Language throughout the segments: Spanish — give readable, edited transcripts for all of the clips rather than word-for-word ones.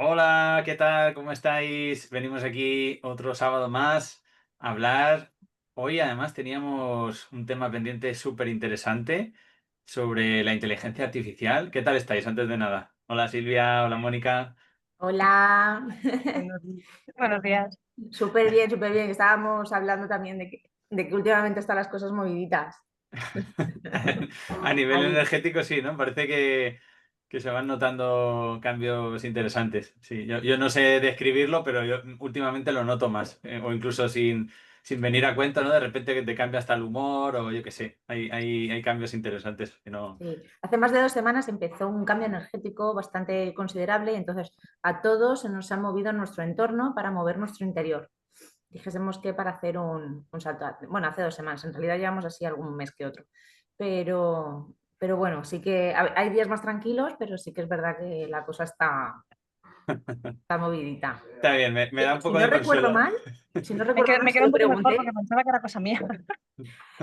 Hola, ¿qué tal? ¿Cómo estáis? Venimos aquí otro sábado más a hablar. Hoy además teníamos un tema pendiente súper interesante sobre la inteligencia artificial. ¿Qué tal estáis antes de nada? Hola Silvia, hola Mónica. Hola, Buenos, buenos días. súper bien, súper bien. Estábamos hablando también de que últimamente están las cosas moviditas. A nivel Ahí, energético sí, ¿no? Parece que se van notando cambios interesantes. Sí, yo no sé describirlo, pero yo últimamente lo noto más. O incluso sin venir a cuento, ¿no? De repente que te cambia hasta el humor o yo qué sé. Hay cambios interesantes que no... sí. Hace más de 2 semanas empezó un cambio energético bastante considerable y entonces a todos se nos ha movido nuestro entorno para mover nuestro interior. Dijésemos que para hacer un salto. Bueno, hace 2 semanas, en realidad llevamos así algún mes que otro. Pero bueno, sí que hay días más tranquilos, pero sí que es verdad que la cosa está movidita. Está bien, me da un Si poco no de recuerdo consuelo. mal, si no recuerdo mal, Me quedo un poco mejor porque pensaba que era cosa mía.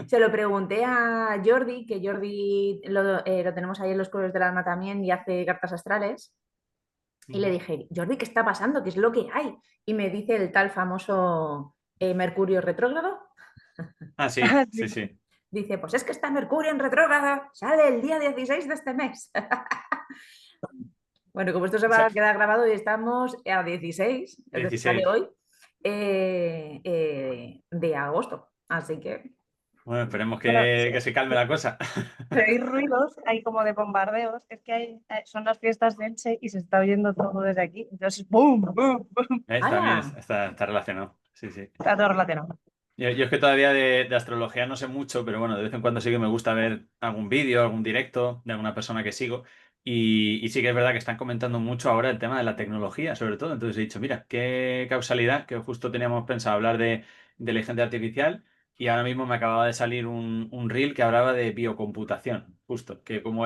se lo pregunté a Jordi, que Jordi lo tenemos ahí en los Clubes del Alma también y hace cartas astrales. Y le Ujú. dije, Jordi, ¿qué está pasando? ¿Qué es lo que hay? Y me dice el tal famoso Mercurio retrógrado. Ah, sí, Ah, sí, sí. sí. Dice, pues es que está Mercurio en retrógrado, sale el día 16 de este mes. Bueno, como esto se O va sea, a quedar grabado y estamos a 16, es decir, sale 16. hoy, de agosto. Así que Bueno, esperemos Bueno, que se calme la cosa. si oís ruidos, hay como de bombardeos. Es que son las fiestas de Elche y se está oyendo todo desde aquí. Entonces, ¡boom! ¡Boom! ¡Boom! También ¡hala! está relacionado. Sí, sí. Está todo relacionado. Yo es que todavía de astrología no sé mucho, pero bueno, de vez en cuando sí que me gusta ver algún vídeo, algún directo de alguna persona que sigo. Y sí que es verdad que están comentando mucho ahora el tema de la tecnología, sobre todo. Entonces he dicho, mira, qué causalidad, que justo teníamos pensado hablar de inteligencia artificial y ahora mismo me acababa de salir un reel que hablaba de biocomputación, justo, que como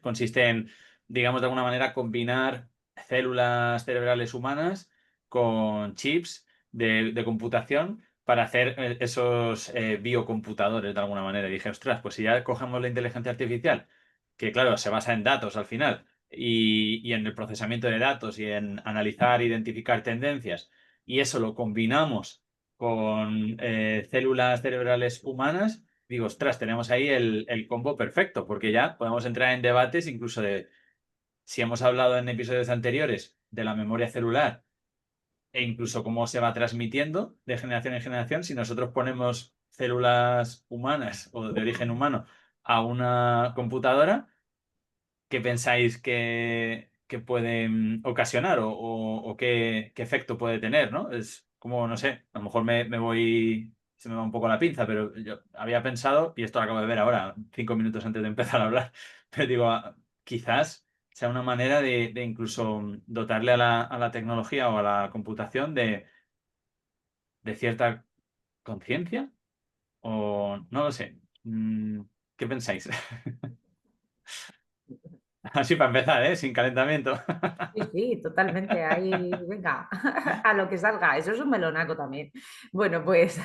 consiste en, digamos, de alguna manera combinar células cerebrales humanas con chips de computación para hacer esos biocomputadores de alguna manera. Y dije, ostras, pues si ya cogemos la inteligencia artificial, que claro, se basa en datos al final, y en el procesamiento de datos y en analizar, identificar tendencias, y eso lo combinamos con células cerebrales humanas, digo, ostras, tenemos ahí el combo perfecto, porque ya podemos entrar en debates incluso de si hemos hablado en episodios anteriores de la memoria celular e incluso cómo se va transmitiendo de generación en generación. Si nosotros ponemos células humanas o de origen humano a una computadora, ¿qué pensáis que puede ocasionar o qué efecto puede tener, ¿no? Es como, no sé, a lo mejor me voy, se me va un poco la pinza, pero yo había pensado, y esto lo acabo de ver ahora, 5 minutos antes de empezar a hablar, pero digo, quizás sea una manera de incluso dotarle a la tecnología o a la computación de cierta conciencia, o no lo sé. ¿Qué pensáis? Así para empezar, ¿eh? Sin calentamiento. sí, sí, totalmente. Ahí, venga, a lo que salga. Eso es un melonaco también. Bueno, pues,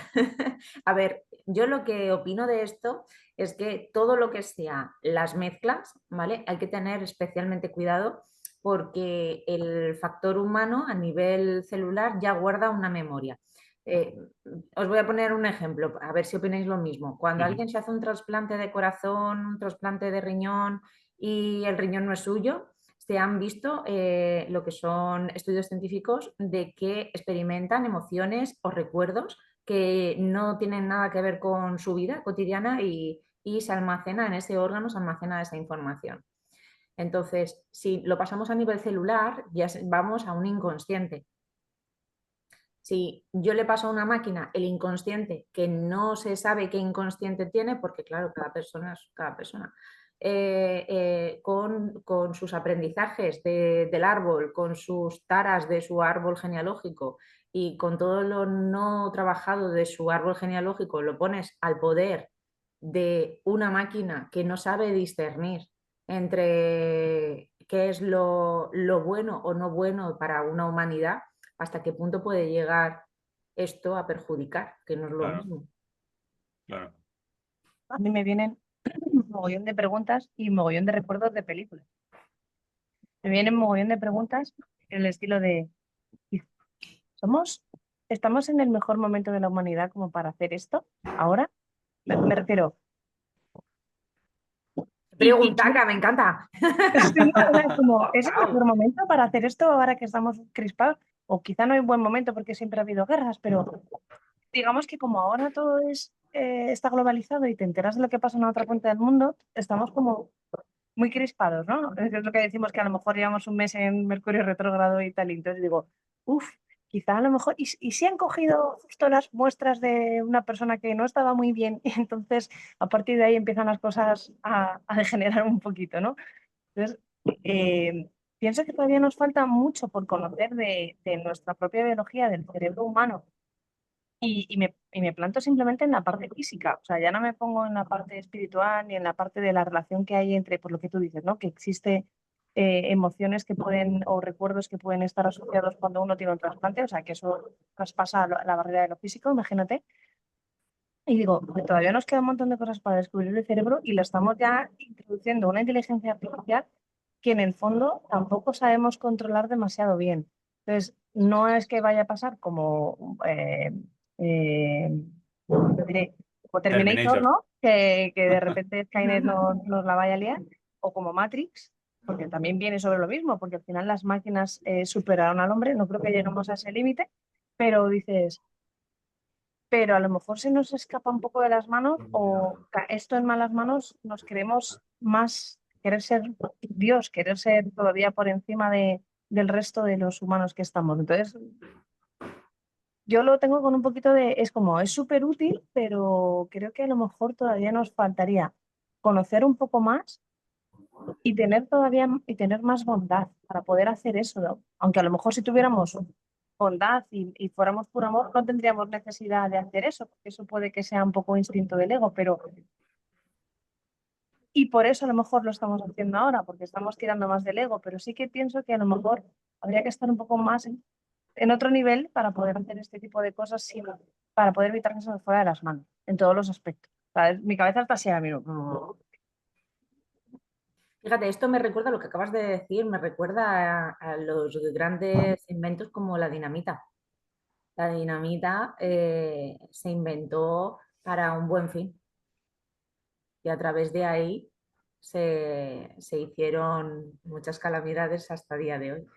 a ver, yo lo que opino de esto es que todo lo que sea las mezclas, ¿vale? Hay que tener especialmente cuidado porque el factor humano a nivel celular ya guarda una memoria. Eh, Os voy a poner un ejemplo, a ver si opináis lo mismo. Cuando Ujú. alguien se hace un trasplante de corazón, un trasplante de riñón y el riñón no es suyo, se han visto lo que son estudios científicos de que experimentan emociones o recuerdos que no tienen nada que ver con su vida cotidiana y se almacena en ese órgano, se almacena esa información. Entonces, si lo pasamos a nivel celular, ya vamos a un inconsciente. Si yo le paso a una máquina el inconsciente, que no se sabe qué inconsciente tiene, porque claro, cada persona es cada persona, con sus aprendizajes del árbol, con sus taras de su árbol genealógico y con todo lo no trabajado de su árbol genealógico, lo pones al poder de una máquina que no sabe discernir entre qué es lo bueno o no bueno para una humanidad, hasta qué punto puede llegar esto a perjudicar, que no es lo Claro, mismo. claro. A mí me vienen un mogollón de preguntas y un mogollón de recuerdos de películas. Me vienen un mogollón de preguntas el estilo de, ¿somos, estamos en el mejor momento de la humanidad como para hacer esto ahora? Me refiero, y Pregunta, me encanta. sí, ¿no? O sea, como, ¿es el mejor momento para hacer esto ahora que estamos crispados? O quizá no hay buen momento porque siempre ha habido guerras, pero digamos que como ahora todo está globalizado y te enteras de lo que pasa en la otra punta del mundo, estamos como muy crispados, ¿no? Es lo que decimos que a lo mejor llevamos un mes en Mercurio retrógrado y tal, y entonces digo, uff, quizá a lo mejor, y si han cogido justo las muestras de una persona que no estaba muy bien, y entonces a partir de ahí empiezan las cosas a degenerar un poquito, ¿no? Entonces, pienso que todavía nos falta mucho por conocer de nuestra propia biología, del cerebro humano y me planto simplemente en la parte física, o sea, ya no me pongo en la parte espiritual ni en la parte de la relación que hay entre, por lo que tú dices, ¿no? Que existe emociones que pueden o recuerdos que pueden estar asociados cuando uno tiene un trasplante, o sea, que eso traspasa la barrera de lo físico, imagínate. Y digo, que todavía nos queda un montón de cosas para descubrir el cerebro y lo estamos ya introduciendo una inteligencia artificial que en el fondo tampoco sabemos controlar demasiado bien. Entonces, no es que vaya a pasar como, eh, ¿cómo diré? Como Terminator, Terminator. ¿no? Que de repente Skynet nos la vaya a liar, o como Matrix, porque también viene sobre lo mismo, porque al final las máquinas superaron al hombre, no creo que lleguemos a ese límite, pero dices, pero a lo mejor se nos escapa un poco de las manos o esto en malas manos nos queremos más, querer ser Dios, querer ser todavía por encima del resto de los humanos que estamos. Entonces, yo lo tengo con un poquito de, es como, es súper útil, pero creo que a lo mejor todavía nos faltaría conocer un poco más y tener todavía y tener más bondad para poder hacer eso, ¿no? Aunque a lo mejor si tuviéramos bondad y fuéramos puro amor, no tendríamos necesidad de hacer eso, porque eso puede que sea un poco instinto del ego, pero y por eso a lo mejor lo estamos haciendo ahora, porque estamos tirando más del ego, pero sí que pienso que a lo mejor habría que estar un poco más en otro nivel para poder hacer este tipo de cosas para poder evitar que se nos fuera de las manos, en todos los aspectos. O sea, mi cabeza está así ahora mismo. Fíjate, esto me recuerda lo que acabas de decir, me recuerda a los grandes inventos como la dinamita. La dinamita se inventó para un buen fin y a través de ahí se hicieron muchas calamidades hasta el día de hoy.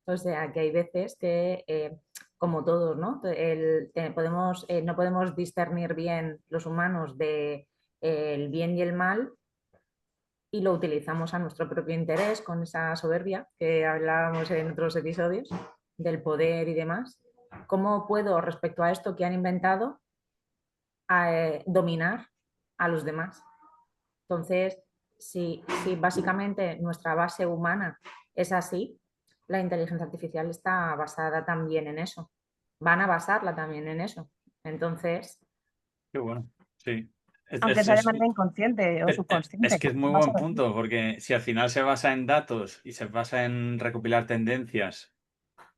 O sea, que hay veces que, como todos, ¿no? No podemos discernir bien los humanos de el bien y el mal y lo utilizamos a nuestro propio interés con esa soberbia que hablábamos en otros episodios del poder y demás. ¿Cómo puedo, respecto a esto que han inventado, dominar a los demás? Entonces, si básicamente nuestra base humana es así, la inteligencia artificial está basada también en eso. Van a basarla también en eso. Entonces, Qué bueno. Sí. Es, Aunque es, sea de es- manera inconsciente o es subconsciente. que es muy Va a buen ser así. punto, porque si al final se basa en datos y se basa en recopilar tendencias,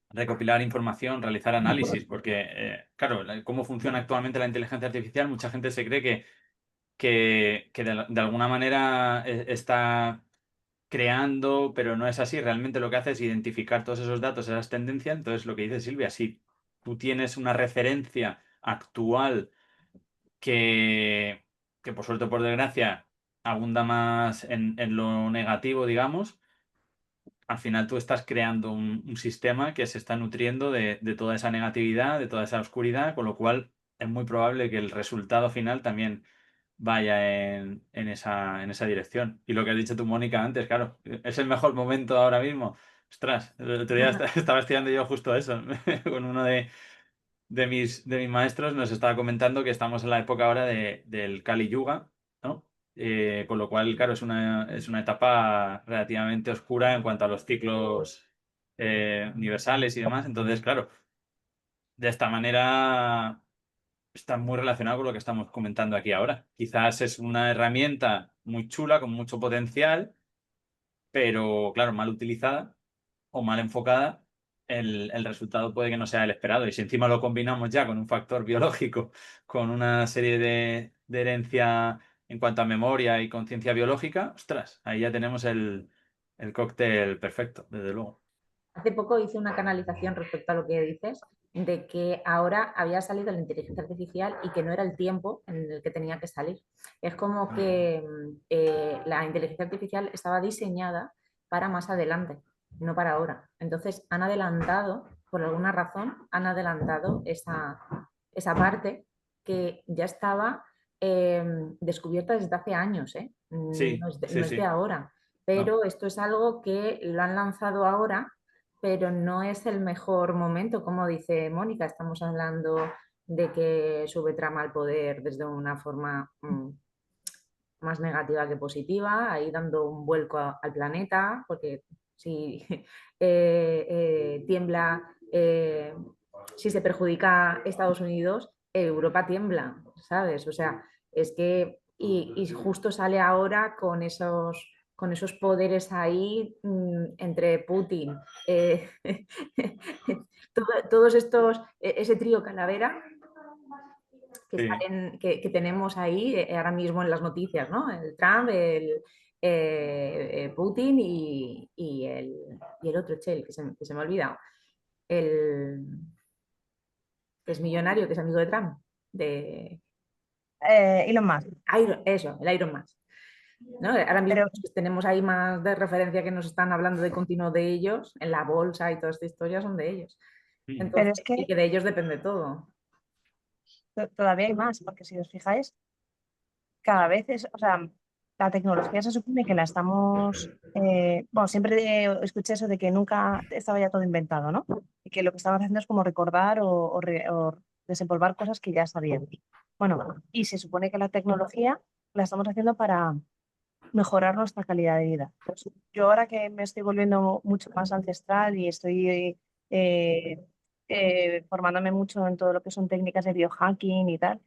recopilar información, realizar análisis, porque, claro, cómo funciona actualmente la inteligencia artificial, mucha gente se cree que de alguna manera está creando, pero no es así. Realmente lo que hace es identificar todos esos datos, esas tendencias. Entonces, lo que dice Silvia, si tú tienes una referencia actual que, que por suerte o por desgracia abunda más en lo negativo, digamos, al final tú estás creando un sistema que se está nutriendo de toda esa negatividad, de toda esa oscuridad, con lo cual es muy probable que el resultado final también vaya en esa dirección. Y lo que has dicho tú, Mónica, antes, claro, es el mejor momento ahora mismo. Ostras, el otro día estaba estudiando yo justo eso, con uno de mis maestros nos estaba comentando que estamos en la época ahora del Kali Yuga, ¿no? Con lo cual, claro, es una etapa relativamente oscura en cuanto a los ciclos universales y demás. Entonces, claro, de esta manera está muy relacionado con lo que estamos comentando aquí ahora. Quizás es una herramienta muy chula, con mucho potencial, pero, claro, mal utilizada o mal enfocada, el resultado puede que no sea el esperado. Y si encima lo combinamos ya con un factor biológico, con una serie de herencia en cuanto a memoria y conciencia biológica, ostras, ahí ya tenemos el cóctel perfecto, desde luego. Hace poco hice una canalización respecto a lo que dices, de que ahora había salido la inteligencia artificial y que no era el tiempo en el que tenía que salir. Es como que la inteligencia artificial estaba diseñada para más adelante, no para ahora. Entonces han adelantado, por alguna razón, han adelantado esa parte que ya estaba descubierta desde hace años, ¿eh? Sí, No sí, es de sí. ahora, No. pero esto es algo que lo han lanzado ahora, pero no es el mejor momento, como dice Mónica, estamos hablando de que sube trama al poder desde una forma más negativa que positiva, ahí dando un vuelco al planeta, porque si tiembla, si se perjudica Estados Unidos, Europa tiembla, ¿sabes? O sea, es que, y justo sale ahora con esos poderes ahí entre Putin, todos estos, ese trío calavera Sí, que tenemos ahí ahora mismo en las noticias, ¿no? El Trump, el Putin y el otro, Chel, que se me ha olvidado, el que es millonario, que es amigo de Trump, de Elon Musk. Eso, el Iron Man. ¿No? Ahora mismo Pero, los que tenemos ahí más de referencia que nos están hablando de continuo de ellos, en la bolsa y toda esta historia son de ellos. mm, pero Entonces, es y que que de ellos depende todo. todavía hay más, porque si os fijáis, cada vez es, o sea, la tecnología se supone que la estamos, bueno, siempre escuché eso de que nunca estaba ya todo inventado, ¿no? Y que lo que estamos haciendo es como recordar o desempolvar cosas que ya sabíamos. Bueno, y se supone que la tecnología la estamos haciendo para mejorar nuestra calidad de vida. Pues yo ahora que me estoy volviendo mucho más ancestral y estoy formándome mucho en todo lo que son técnicas de biohacking y tal,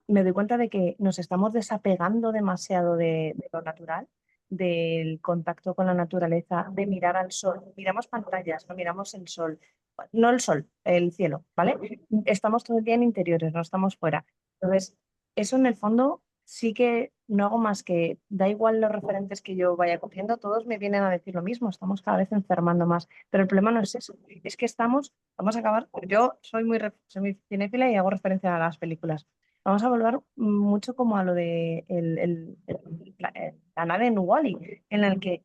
me doy cuenta de que nos estamos desapegando demasiado de lo natural, del contacto con la naturaleza, de mirar al sol. Miramos pantallas, no miramos el sol. No el sol, el cielo, ¿vale? Estamos todo el día en interiores, no estamos fuera. Entonces, eso en el fondo sí que no hago más que, da igual los referentes que yo vaya cogiendo, todos me vienen a decir lo mismo, estamos cada vez enfermando más. Pero el problema no es eso, es que vamos a acabar, yo soy muy cinéfila y hago referencia a las películas. Vamos a volver mucho como a lo de la nave en Wall-E, en el que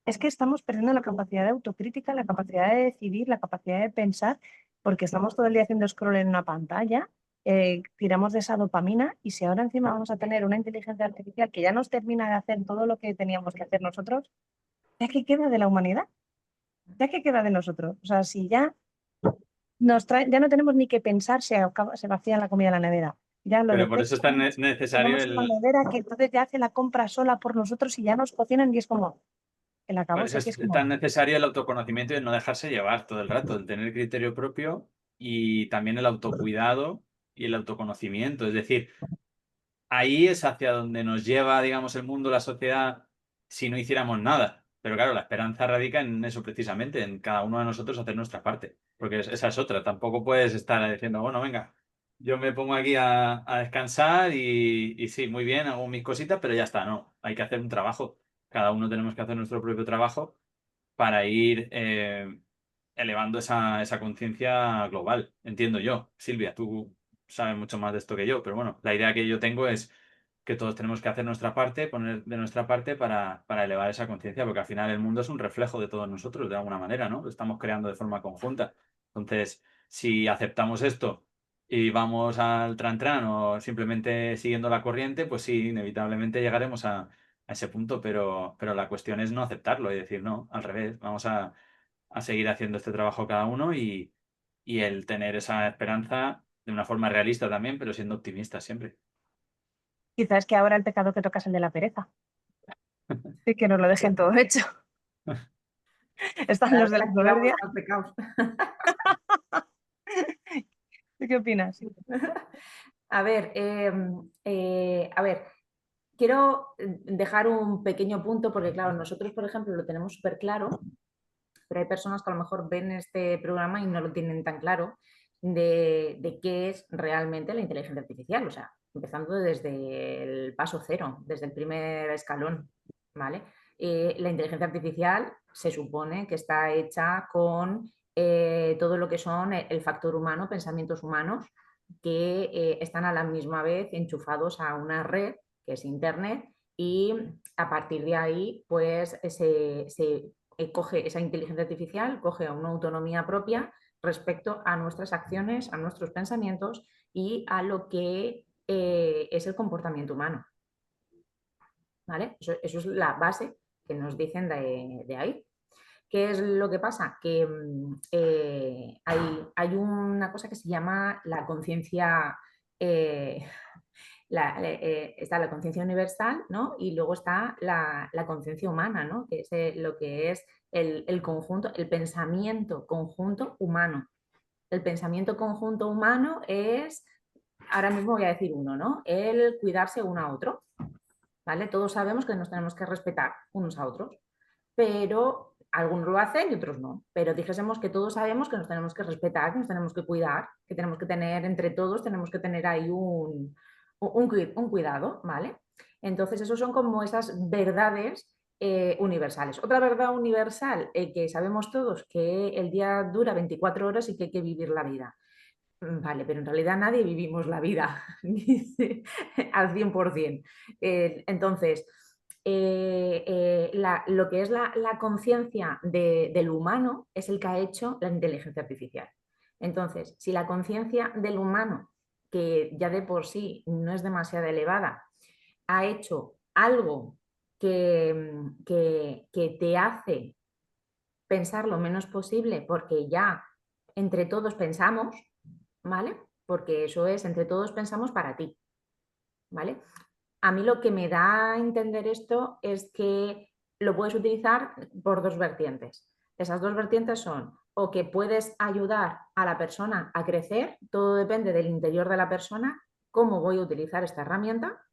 es que estamos perdiendo la capacidad de autocrítica, la capacidad de decidir, la capacidad de pensar, porque estamos todo el día haciendo scroll en una pantalla, tiramos de esa dopamina y si ahora encima vamos a tener una inteligencia artificial que ya nos termina de hacer todo lo que teníamos que hacer nosotros, ¿ya qué queda de la humanidad? ¿Ya qué queda de nosotros? O sea, si ya ya no tenemos ni que pensar si se vacía la comida en la nevera. Ya lo pero por eso detecta, es tan necesario tenemos una el, nevera que entonces ya hace la compra sola por nosotros y ya nos cocinan y es como el por acabose, eso que es es tan como, necesario el autoconocimiento y el no dejarse llevar todo el rato, el tener criterio propio y también el autocuidado y el autoconocimiento. Es decir, ahí es hacia donde nos lleva, digamos, el mundo, la sociedad, si no hiciéramos nada. Pero claro, la esperanza radica en eso precisamente, en cada uno de nosotros hacer nuestra parte. Porque esa es otra. Tampoco puedes estar diciendo, bueno, venga, yo me pongo aquí a descansar y sí, muy bien, hago mis cositas, pero ya está. No, hay que hacer un trabajo. Cada uno tenemos que hacer nuestro propio trabajo para ir elevando esa conciencia global, entiendo yo. Silvia, tú sabes mucho más de esto que yo, pero bueno, la idea que yo tengo es que todos tenemos que hacer nuestra parte, poner de nuestra parte para elevar esa conciencia, porque al final el mundo es un reflejo de todos nosotros, de alguna manera, ¿no? Lo estamos creando de forma conjunta. Entonces, si aceptamos esto y vamos al tran o simplemente siguiendo la corriente, pues sí, inevitablemente llegaremos a ese punto, pero la cuestión es no aceptarlo y decir, no, al revés, vamos a seguir haciendo este trabajo cada uno y el tener esa esperanza de una forma realista también, pero siendo optimista siempre. quizás que ahora el pecado que toca es el de la pereza y que nos lo dejen todo hecho. Están los de la Aquí vamos soberbia. al pecado. ¿Tú qué opinas? A ver, quiero dejar un pequeño punto porque, claro, nosotros, por ejemplo, lo tenemos súper claro, pero hay personas que a lo mejor ven este programa y no lo tienen tan claro de qué es realmente la inteligencia artificial, o sea, empezando desde el paso cero, desde el primer escalón, ¿vale? La inteligencia artificial se supone que está hecha con todo lo que son el factor humano, pensamientos humanos, que están a la misma vez enchufados a una red, que es Internet, y a partir de ahí, pues coge esa inteligencia artificial, coge una autonomía propia respecto a nuestras acciones, a nuestros pensamientos y a lo que es el comportamiento humano. ¿Vale? Eso es la base que nos dicen de ahí. ¿Qué es lo que pasa? Que hay una cosa que se llama la conciencia, está la conciencia universal, ¿no? Y luego está la conciencia humana, ¿no? Que es lo que es el conjunto, el pensamiento conjunto humano. El pensamiento conjunto humano es, ahora mismo voy a decir uno, ¿no? El cuidarse uno a otro. ¿Vale? Todos sabemos que nos tenemos que respetar unos a otros, pero algunos lo hacen y otros no. Pero dijésemos que todos sabemos que nos tenemos que respetar, que nos tenemos que cuidar, que tenemos que tener entre todos, tenemos que tener ahí un cuidado, ¿vale? Entonces, esos son como esas verdades universales. Otra verdad universal que sabemos todos, que el día dura 24 horas y que hay que vivir la vida. Vale, pero en realidad nadie vivimos la vida al 100%. Entonces, lo que es la conciencia del humano es el que ha hecho la inteligencia artificial. Entonces, si la conciencia del humano, que ya de por sí no es demasiado elevada, ha hecho algo que te hace pensar lo menos posible porque ya entre todos pensamos, ¿vale? Porque eso es, entre todos pensamos para ti, ¿vale? A mí lo que me da a entender esto es que lo puedes utilizar por dos vertientes. Esas dos vertientes son o que puedes ayudar a la persona a crecer, todo depende del interior de la persona, cómo voy a utilizar esta herramienta,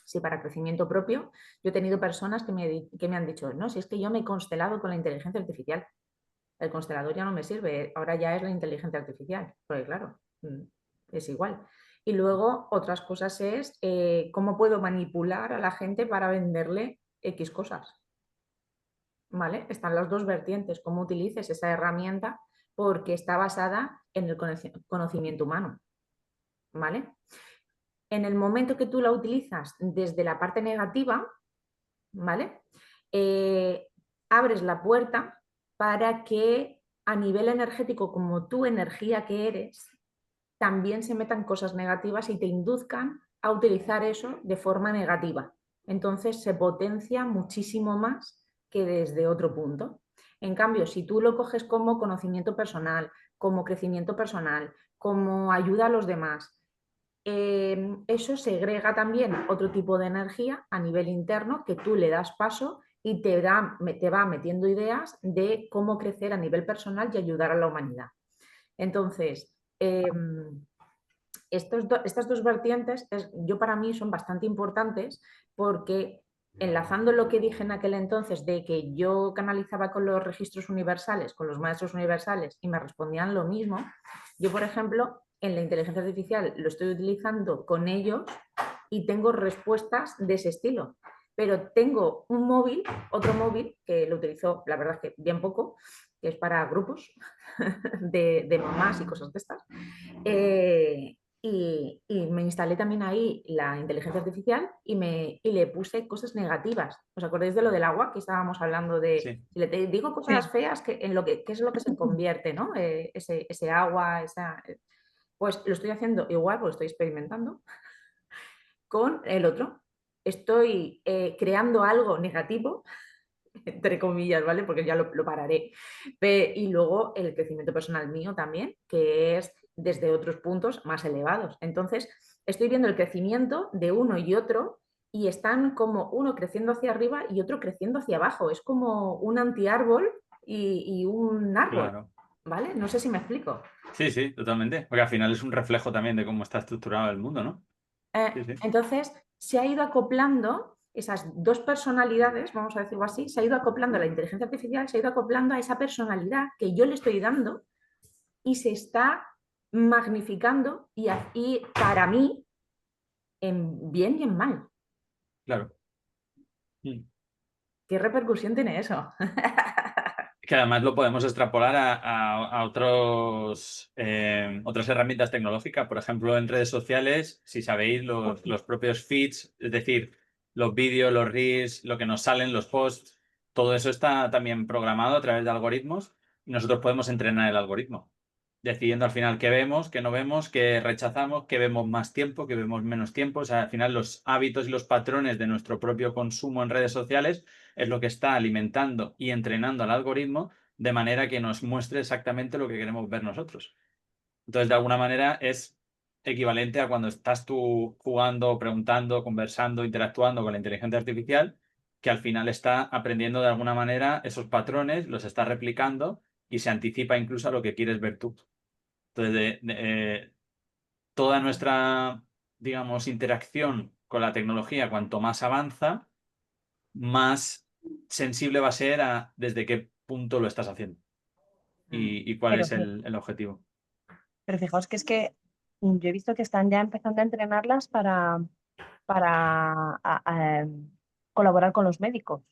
si para crecimiento propio. Yo he tenido personas que me han dicho, no, si es que yo me he constelado con la inteligencia artificial, el constelador ya no me sirve, ahora ya es la inteligencia artificial, porque claro, es igual. Y luego otras cosas es cómo puedo manipular a la gente para venderle X cosas. ¿Vale? Están las dos vertientes, cómo utilices esa herramienta porque está basada en el conocimiento humano. ¿Vale? En el momento que tú la utilizas desde la parte negativa, ¿vale? Abres la puerta para que a nivel energético, como tu energía que eres, también se metan cosas negativas y te induzcan a utilizar eso de forma negativa. Entonces se potencia muchísimo más que desde otro punto. En cambio, si tú lo coges como conocimiento personal, como crecimiento personal, como ayuda a los demás, eso segrega también otro tipo de energía a nivel interno que tú le das paso y te va metiendo ideas de cómo crecer a nivel personal y ayudar a la humanidad. Entonces, estas dos vertientes yo para mí son bastante importantes porque enlazando lo que dije en aquel entonces de que yo canalizaba con los registros universales, con los maestros universales y me respondían lo mismo, yo por ejemplo en la inteligencia artificial lo estoy utilizando con ellos y tengo respuestas de ese estilo. Pero tengo un móvil, otro móvil, que lo utilizo, la verdad es que bien poco, que es para grupos de mamás y cosas de estas. Y me instalé también ahí la inteligencia artificial y le puse cosas negativas. ¿Os acordáis de lo del agua que estábamos hablando de, Sí. si le digo cosas feas, ¿qué es lo que se convierte, ¿no? Ese agua, pues lo estoy haciendo igual, porque estoy experimentando con el otro. Estoy creando algo negativo, entre comillas, ¿vale? Porque ya lo pararé. Y luego el crecimiento personal mío también, que es desde otros puntos más elevados. Entonces, estoy viendo el crecimiento de uno y otro y están como uno creciendo hacia arriba y otro creciendo hacia abajo. Es como un antiárbol y un árbol, Claro. ¿vale? No sé si me explico. Sí, sí, totalmente. Porque al final es un reflejo también de cómo está estructurado el mundo, ¿no? Sí, sí. Entonces, se ha ido acoplando esas dos personalidades, vamos a decirlo así, se ha ido acoplando a la inteligencia artificial, se ha ido acoplando a esa personalidad que yo le estoy dando y se está magnificando y para mí en bien y en mal. Claro. Mm. ¿Qué repercusión tiene eso? Que además lo podemos extrapolar a otras herramientas tecnológicas. Por ejemplo, en redes sociales, si sabéis, los propios feeds, es decir, los vídeos, los reels, lo que nos salen, los posts, todo eso está también programado a través de algoritmos y nosotros podemos entrenar el algoritmo, decidiendo al final qué vemos, qué no vemos, qué rechazamos, qué vemos más tiempo, qué vemos menos tiempo. O sea, al final los hábitos y los patrones de nuestro propio consumo en redes sociales es lo que está alimentando y entrenando al algoritmo de manera que nos muestre exactamente lo que queremos ver nosotros. Entonces, de alguna manera es equivalente a cuando estás tú jugando, preguntando, conversando, interactuando con la inteligencia artificial, que al final está aprendiendo de alguna manera esos patrones, los está replicando y se anticipa incluso a lo que quieres ver tú. Entonces, toda nuestra, digamos, interacción con la tecnología, cuanto más avanza, más sensible va a ser a desde qué punto lo estás haciendo y cuál Pero, es el objetivo. pero fijaos que es que yo he visto que están ya empezando a entrenarlas para colaborar con los médicos.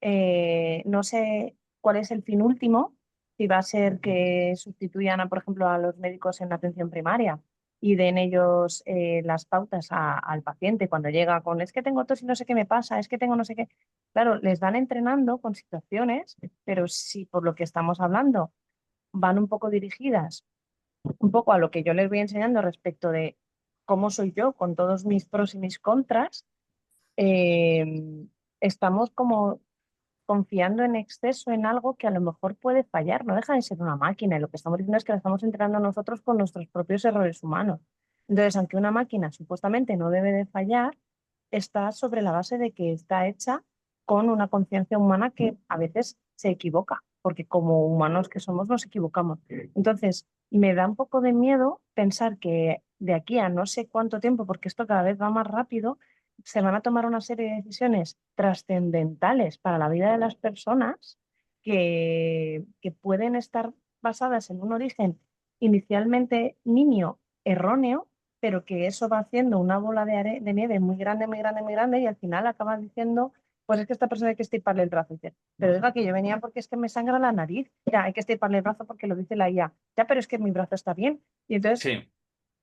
No sé cuál es el fin último, si va a ser que sustituyan, por ejemplo, a los médicos en la atención primaria y den ellos las pautas al paciente cuando llega con, es que tengo tos y no sé qué me pasa, es que tengo no sé qué. Claro, les van entrenando con situaciones, pero si por lo que estamos hablando van un poco dirigidas, un poco a lo que yo les voy enseñando respecto de cómo soy yo con todos mis pros y mis contras, estamos como confiando en exceso en algo que a lo mejor puede fallar, no deja de ser una máquina y lo que estamos diciendo es que la estamos entrenando nosotros con nuestros propios errores humanos. Entonces, aunque una máquina supuestamente no debe de fallar, está sobre la base de que está hecha con una conciencia humana que a veces se equivoca, porque como humanos que somos nos equivocamos. Entonces, me da un poco de miedo pensar que de aquí a no sé cuánto tiempo, porque esto cada vez va más rápido, se van a tomar una serie de decisiones trascendentales para la vida de las personas que pueden estar basadas en un origen inicialmente nimio, erróneo, pero que eso va haciendo una bola de nieve muy grande, muy grande, muy grande y al final acaba diciendo, pues es que esta persona hay que estiparle el brazo. Dice, pero diga que yo venía porque es que me sangra la nariz. Ya, hay que estiparle el brazo porque lo dice la IA. Ya, pero es que mi brazo está bien. Y entonces Sí,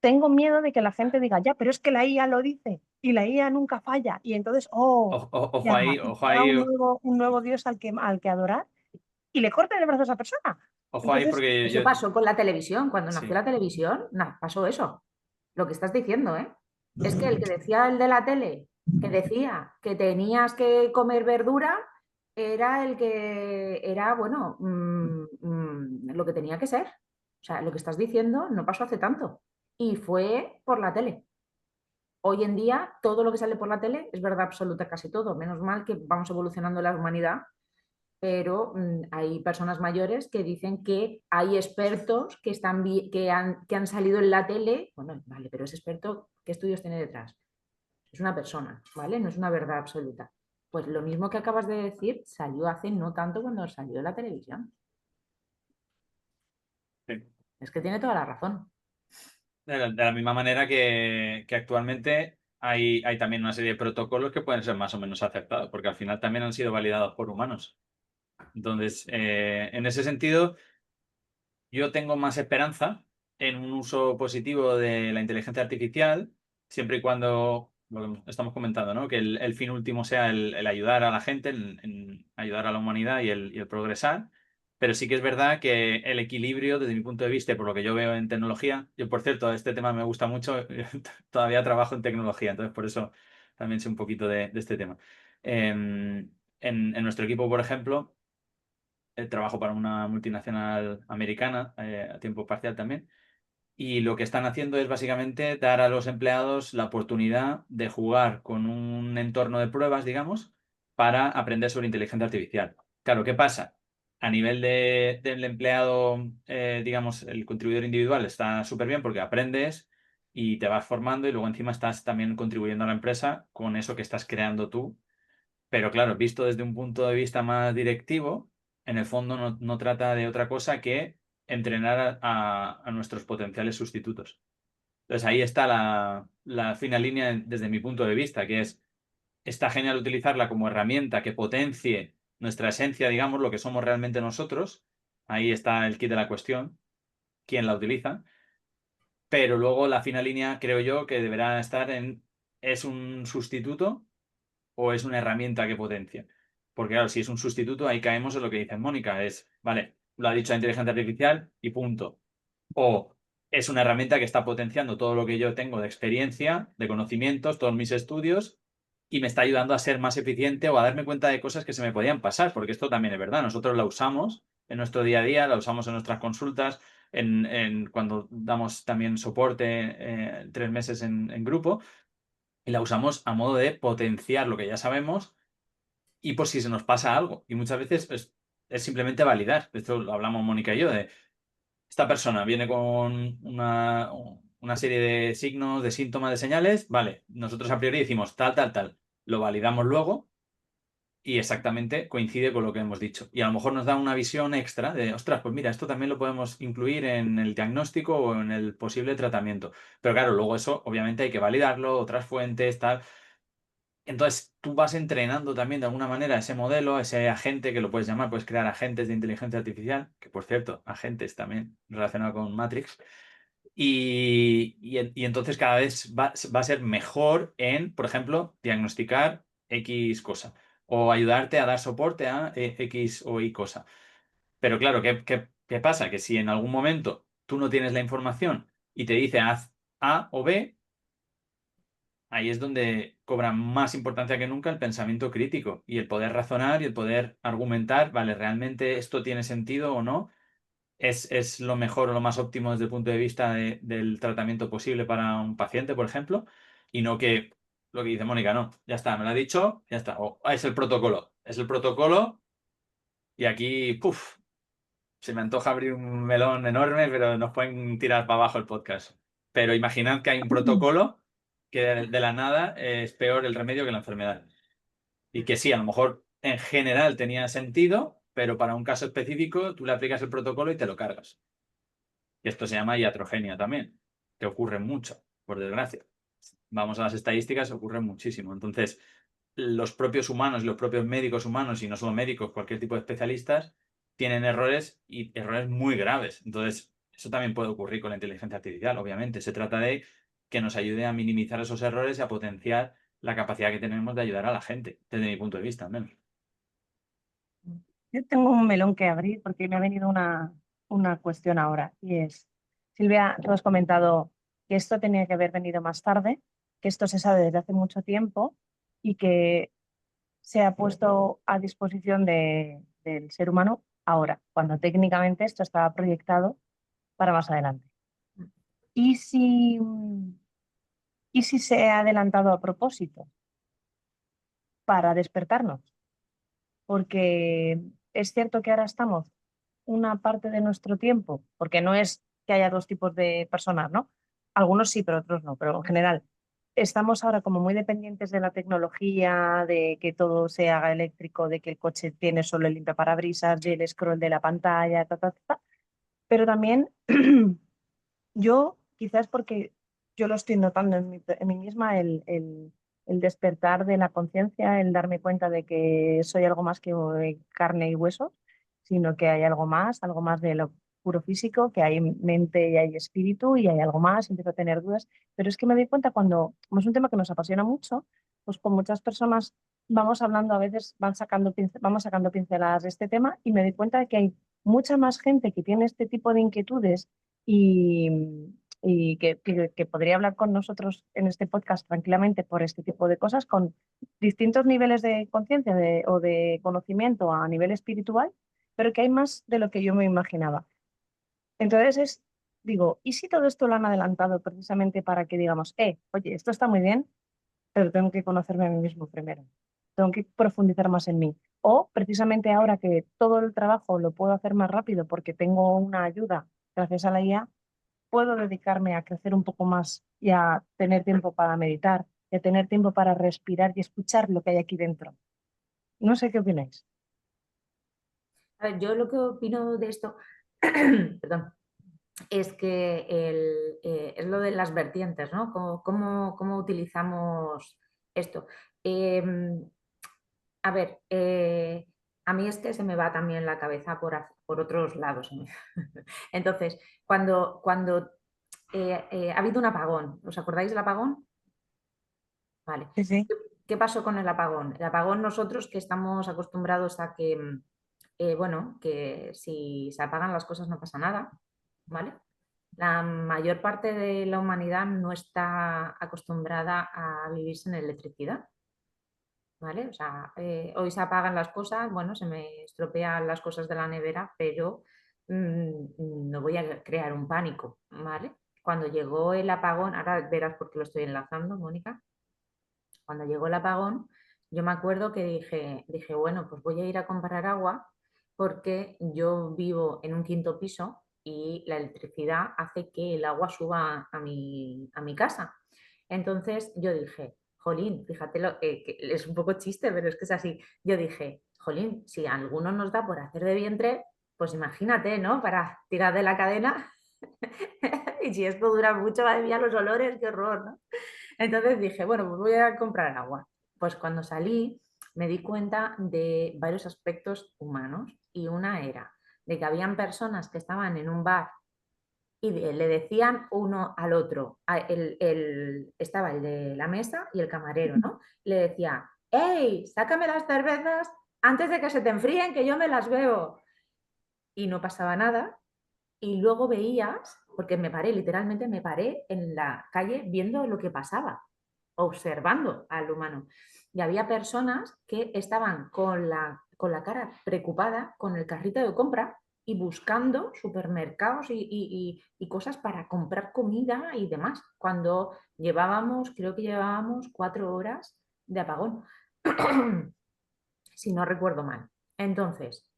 tengo miedo de que la gente diga, ya, pero es que la IA lo dice y la IA nunca falla. Y entonces, oh, ojo ya, ahí, y ojo sea ahí, un nuevo Dios al que adorar y le corten el brazo a esa persona. ojo ahí Entonces, porque Eso yo... pasó con la televisión. Cuando nació Sí, la televisión, pasó eso. Lo que estás diciendo, ¿eh? Es que el que decía el de la tele, que decía que tenías que comer verdura, era el que era, bueno, lo que tenía que ser. O sea, lo que estás diciendo no pasó hace tanto. Y fue por la tele. Hoy en día, todo lo que sale por la tele es verdad absoluta, casi todo. Menos mal que vamos evolucionando la humanidad, pero hay personas mayores que dicen que hay expertos que han salido en la tele. Bueno, vale, pero ese experto, ¿qué estudios tiene detrás? Es una persona, ¿vale? No es una verdad absoluta. Pues lo mismo que acabas de decir salió hace no tanto cuando salió en la televisión. sí. Es que tiene toda la razón. De la misma manera que actualmente hay también una serie de protocolos que pueden ser más o menos aceptados, porque al final también han sido validados por humanos. Entonces, en ese sentido, yo tengo más esperanza en un uso positivo de la inteligencia artificial, siempre y cuando, lo que estamos comentando, ¿no? Que el fin último sea el ayudar a la gente, en ayudar a la humanidad y el progresar. Pero sí que es verdad que el equilibrio, desde mi punto de vista, y por lo que yo veo en tecnología, yo por cierto, este tema me gusta mucho, todavía trabajo en tecnología, entonces por eso también sé un poquito de este tema. En nuestro equipo, por ejemplo, trabajo para una multinacional americana, a tiempo parcial también, y lo que están haciendo es básicamente dar a los empleados la oportunidad de jugar con un entorno de pruebas, digamos, para aprender sobre inteligencia artificial. Claro, ¿qué pasa? A nivel del empleado, digamos, el contribuidor individual está súper bien porque aprendes y te vas formando y luego encima estás también contribuyendo a la empresa con eso que estás creando tú, pero claro, visto desde un punto de vista más directivo, en el fondo no trata de otra cosa que entrenar a nuestros potenciales sustitutos. Entonces ahí está la fina línea desde mi punto de vista, que es está genial utilizarla como herramienta que potencie nuestra esencia, digamos, lo que somos realmente nosotros. Ahí está el kit de la cuestión, quién la utiliza. Pero luego la fina línea, creo yo, que deberá estar en, ¿es un sustituto o es una herramienta que potencia? Porque claro, si es un sustituto, ahí caemos en lo que dice Mónica, es, vale, lo ha dicho la inteligencia artificial y punto. O es una herramienta que está potenciando todo lo que yo tengo de experiencia, de conocimientos, todos mis estudios, y me está ayudando a ser más eficiente o a darme cuenta de cosas que se me podían pasar, porque esto también es verdad. Nosotros la usamos en nuestro día a día, la usamos en nuestras consultas, cuando damos también soporte 3 meses en grupo, y la usamos a modo de potenciar lo que ya sabemos y por si se nos pasa algo. Y muchas veces es simplemente validar. Esto lo hablamos Mónica y yo, de esta persona viene con una serie de signos, de síntomas, de señales. Vale, nosotros a priori decimos tal, tal, tal. Lo validamos luego y exactamente coincide con lo que hemos dicho. Y a lo mejor nos da una visión extra de, ostras, pues mira, esto también lo podemos incluir en el diagnóstico o en el posible tratamiento. Pero claro, luego eso obviamente hay que validarlo, otras fuentes, tal. Entonces tú vas entrenando también de alguna manera ese modelo, ese agente que lo puedes llamar, puedes crear agentes de inteligencia artificial, que por cierto, agentes también relacionados con Matrix. Y entonces cada vez va a ser mejor en, por ejemplo, diagnosticar X cosa o ayudarte a dar soporte a X o Y cosa. Pero claro, ¿qué pasa? Que si en algún momento tú no tienes la información y te dice haz A o B, ahí es donde cobra más importancia que nunca el pensamiento crítico y el poder razonar y el poder argumentar, vale, ¿realmente esto tiene sentido o no? ¿Es lo mejor o lo más óptimo desde el punto de vista del tratamiento posible para un paciente, por ejemplo? Y no que lo que dice Mónica, no, ya está, me lo ha dicho, ya está. O es el protocolo y aquí, puff, se me antoja abrir un melón enorme, pero nos pueden tirar para abajo el podcast. Pero imaginad que hay un protocolo que de la nada es peor el remedio que la enfermedad. Y que sí, a lo mejor en general tenía sentido, pero para un caso específico tú le aplicas el protocolo y te lo cargas. Y esto se llama iatrogenia también, que ocurre mucho, por desgracia. Vamos a las estadísticas, ocurre muchísimo. Entonces, los propios humanos y los propios médicos humanos, y no solo médicos, cualquier tipo de especialistas, tienen errores y errores muy graves. Entonces, eso también puede ocurrir con la inteligencia artificial, obviamente. Se trata de que nos ayude a minimizar esos errores y a potenciar la capacidad que tenemos de ayudar a la gente, desde mi punto de vista, al menos. Yo tengo un melón que abrir porque me ha venido una cuestión ahora y es, Silvia, tú has comentado que esto tenía que haber venido más tarde, que esto se sabe desde hace mucho tiempo y que se ha puesto a disposición del ser humano ahora, cuando técnicamente esto estaba proyectado para más adelante. ¿Y si, y si se ha adelantado a propósito para despertarnos? Porque es cierto que ahora estamos una parte de nuestro tiempo, porque no es que haya dos tipos de personas, ¿no? Algunos sí, pero otros no, pero en general estamos ahora como muy dependientes de la tecnología, de que todo se haga eléctrico, de que el coche tiene solo el limpiaparabrisas, del scroll de la pantalla, pero también yo, quizás porque yo lo estoy notando en mí misma, el despertar de la conciencia, el darme cuenta de que soy algo más que carne y hueso, sino que hay algo más de lo puro físico, que hay mente y hay espíritu y hay algo más, empiezo a tener dudas. Pero es que me doy cuenta cuando, como es un tema que nos apasiona mucho, pues con muchas personas vamos hablando, a veces vamos sacando pinceladas de este tema y me doy cuenta de que hay mucha más gente que tiene este tipo de inquietudes y, que podría hablar con nosotros en este podcast tranquilamente por este tipo de cosas, con distintos niveles de conciencia o de conocimiento a nivel espiritual, pero que hay más de lo que yo me imaginaba. Entonces digo, ¿y si todo esto lo han adelantado precisamente para que digamos, oye, esto está muy bien, pero tengo que conocerme a mí mismo primero, tengo que profundizar más en mí? O precisamente ahora que todo el trabajo lo puedo hacer más rápido porque tengo una ayuda gracias a la IA, puedo dedicarme a crecer un poco más y a tener tiempo para meditar, y a tener tiempo para respirar y escuchar lo que hay aquí dentro. No sé qué opináis. A ver, yo lo que opino de esto, perdón, es que es lo de las vertientes, ¿no? ¿Cómo utilizamos esto? A ver, a mí es que se me va también la cabeza por otros lados. Entonces, cuando ha habido un apagón, ¿os acordáis del apagón? Vale. Sí, sí. ¿Qué pasó con el apagón? El apagón, nosotros que estamos acostumbrados a que, bueno, que si se apagan las cosas no pasa nada, ¿vale? La mayor parte de la humanidad no está acostumbrada a vivir sin electricidad, ¿vale? O sea, hoy se apagan las cosas, bueno, se me estropean las cosas de la nevera, pero no voy a crear un pánico, ¿vale? Cuando llegó el apagón, ahora verás por qué lo estoy enlazando, Mónica. Cuando llegó el apagón, yo me acuerdo que dije, bueno, pues voy a ir a comprar agua porque yo vivo en un quinto piso y la electricidad hace que el agua suba a mi casa. Entonces yo dije, jolín, fíjate, que es un poco chiste, pero es que es así. Yo dije, jolín, si a alguno nos da por hacer de vientre, pues imagínate, ¿no? Para tirar de la cadena. Y si esto dura mucho, madre mía, los olores, qué horror, ¿no? Entonces dije, bueno, pues voy a comprar agua. Pues cuando salí me di cuenta de varios aspectos humanos y una era de que habían personas que estaban en un bar y le decían uno al otro, estaba el de la mesa y el camarero, ¿no? Le decía, hey, sácame las cervezas antes de que se te enfríen, que yo me las bebo. Y no pasaba nada. Y luego veías, porque me paré, literalmente me paré en la calle viendo lo que pasaba, observando al humano. Y había personas que estaban con la cara preocupada con el carrito de compra y buscando supermercados y cosas para comprar comida y demás, cuando llevábamos, creo que llevábamos 4 horas de apagón, si no recuerdo mal. Entonces,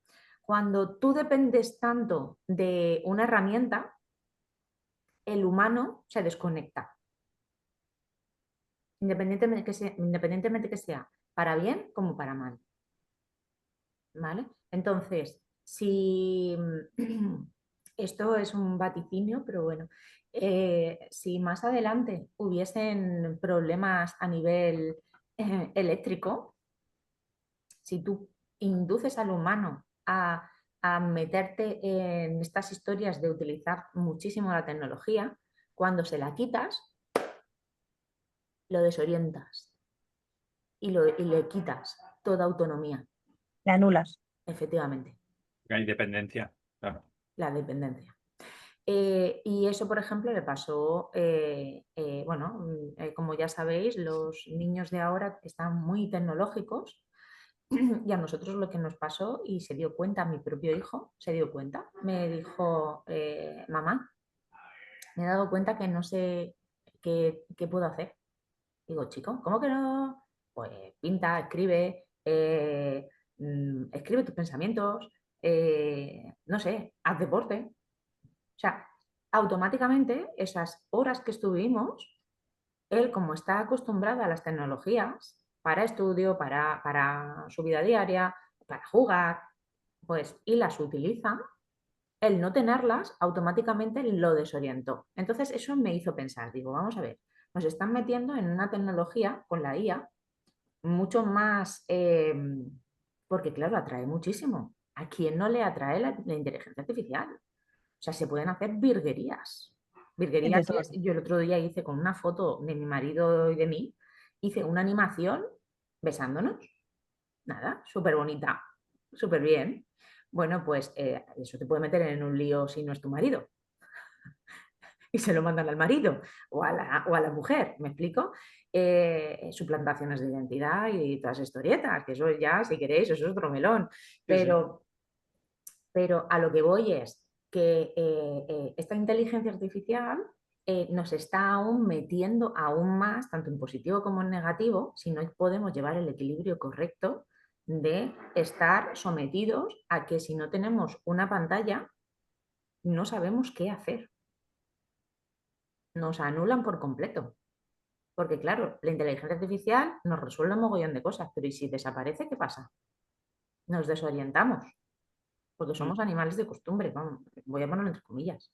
cuando tú dependes tanto de una herramienta, el humano se desconecta, independientemente que sea para bien como para mal. ¿Vale? Entonces, si esto es un vaticinio, pero bueno, si más adelante hubiesen problemas a nivel eléctrico, si tú induces al humano a meterte en estas historias de utilizar muchísimo la tecnología, cuando se la quitas, lo desorientas y le quitas toda autonomía, Le anulas. efectivamente, Hay dependencia, claro. la dependencia. Y eso, por ejemplo, le pasó, bueno, como ya sabéis, los niños de ahora están muy tecnológicos y a nosotros lo que nos pasó y se dio cuenta, mi propio hijo se dio cuenta, me dijo, mamá, me he dado cuenta que no sé qué puedo hacer. Digo, chico, ¿cómo que no? Pues pinta, escribe, escribe tus pensamientos, no sé, haz deporte. O sea, automáticamente esas horas que estuvimos, él como está acostumbrado a las tecnologías para estudio, para su vida diaria, para jugar, pues y las utiliza, el no tenerlas automáticamente lo desorientó. Entonces eso me hizo pensar, digo, vamos a ver, nos están metiendo en una tecnología con la IA mucho más, porque claro, atrae muchísimo. ¿A quién no le atrae la inteligencia artificial? O sea, se pueden hacer virguerías. De Virguerías todo. yo el otro día hice con una foto de mi marido y de mí, hice una animación besándonos. Nada, súper bonita, súper bien. Bueno, pues eso te puede meter en un lío si no es tu marido y se lo mandan al marido o a la mujer, ¿me explico? Suplantaciones de identidad y todas historietas, que eso ya, si queréis, eso es otro melón. Sí, sí. Pero a lo que voy es que esta inteligencia artificial nos está aún metiendo aún más, tanto en positivo como en negativo, si no podemos llevar el equilibrio correcto de estar sometidos a que si no tenemos una pantalla, no sabemos qué hacer. Nos anulan por completo. Porque claro, la inteligencia artificial nos resuelve un mogollón de cosas, pero ¿y si desaparece, qué pasa? Nos desorientamos, porque Mm. somos animales de costumbre, vamos, voy a ponerlo entre comillas.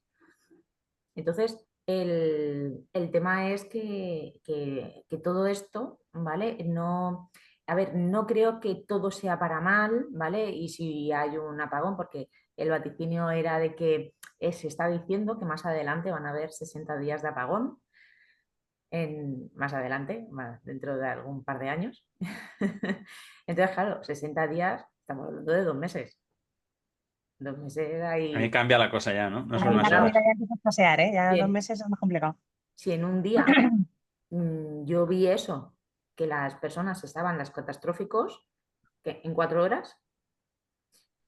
Entonces, El tema es que todo esto, ¿vale? No, a ver, no creo que todo sea para mal, ¿vale? Y si hay un apagón, porque el vaticinio era de que se está diciendo que más adelante van a haber 60 días de apagón, más adelante, dentro de algún par de años. Entonces, claro, 60 días, estamos hablando de 2 meses. 2 meses Ahí ahí. cambia la cosa ya, ¿no? No son Ahí unas la Claro, comida horas. ya empieza a escasear, ¿eh? Ya dos si meses es más complicado. si en un día yo vi eso, que las personas estaban las catastróficos, que en 4 horas,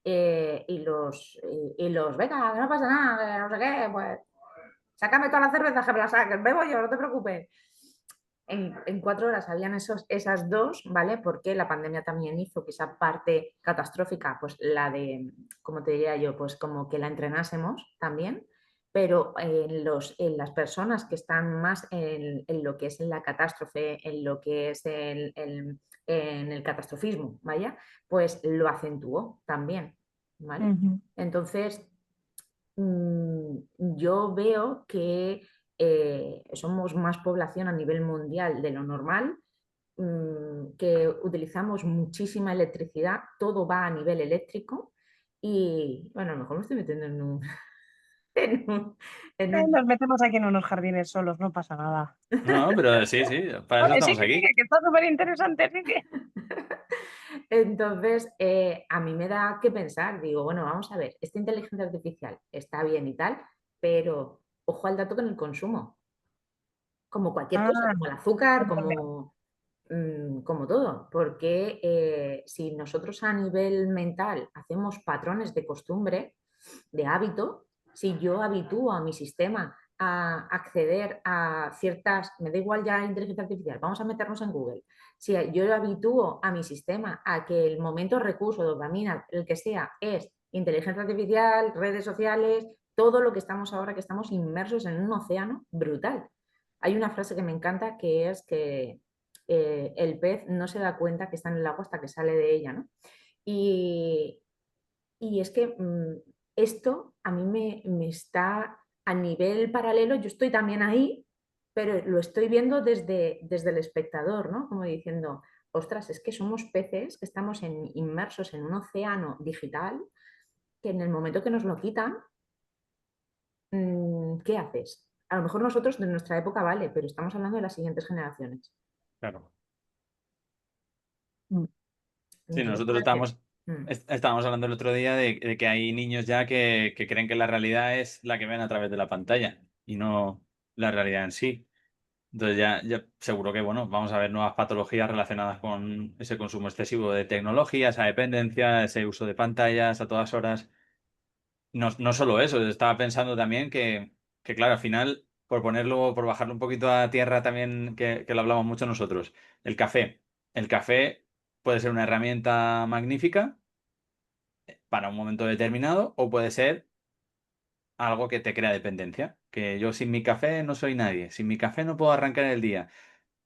venga, que no pasa nada, que no sé qué, pues, sácame todas las cervezas que me las saques, bebo yo, no te preocupes. En 4 horas habían esas dos, ¿vale? Porque la pandemia también hizo que esa parte catastrófica, pues la de, como te diría yo, pues como que la entrenásemos también, pero en las personas que están más en lo que es la catástrofe, en lo que es en el catastrofismo, ¿vaya? Pues lo acentuó también, ¿vale? Ujú. Entonces, yo veo que somos más población a nivel mundial de lo normal, que utilizamos muchísima electricidad, todo va a nivel eléctrico y, bueno, a lo mejor me estoy metiendo en un- en un- Nos metemos aquí en unos jardines solos, no pasa nada. No, pero sí, sí, para eso Vale, estamos sí, aquí. que está súper interesante, sí que. Entonces, a mí me da que pensar, digo, bueno, vamos a ver, esta inteligencia artificial está bien y tal, pero ojo al dato con el consumo, como cualquier cosa, Ah, como el azúcar, entiendo. como todo, porque si nosotros a nivel mental hacemos patrones de costumbre, de hábito, si yo habitúo a mi sistema a acceder a ciertas, me da igual ya inteligencia artificial, vamos a meternos en Google, si yo habitúo a mi sistema a que el momento recurso, dopamina, el que sea, es inteligencia artificial, redes sociales, todo lo que estamos ahora, que estamos inmersos en un océano brutal. Hay una frase que me encanta que es que el pez no se da cuenta que está en el agua hasta que sale de ella, ¿no? Y, y es que esto a mí me está a nivel paralelo, yo estoy también ahí, pero lo estoy viendo desde el espectador, ¿no? Como diciendo, ostras, es que somos peces que estamos inmersos en un océano digital que en el momento que nos lo quitan, ¿qué haces? A lo mejor nosotros de nuestra época vale, pero estamos hablando de las siguientes generaciones. Claro. Mm. Sí, Entonces, nosotros estábamos, mm, estábamos hablando el otro día de que hay niños ya que creen que la realidad es la que ven a través de la pantalla y no la realidad en sí. Entonces ya seguro que, bueno, vamos a ver nuevas patologías relacionadas con ese consumo excesivo de tecnología, esa dependencia, ese uso de pantallas a todas horas. No, no solo eso, estaba pensando también que, claro, al final, por ponerlo, por bajarlo un poquito a tierra también, que lo hablamos mucho nosotros, el café. El café puede ser una herramienta magnífica para un momento determinado o puede ser algo que te crea dependencia. Que yo sin mi café no soy nadie, sin mi café no puedo arrancar el día.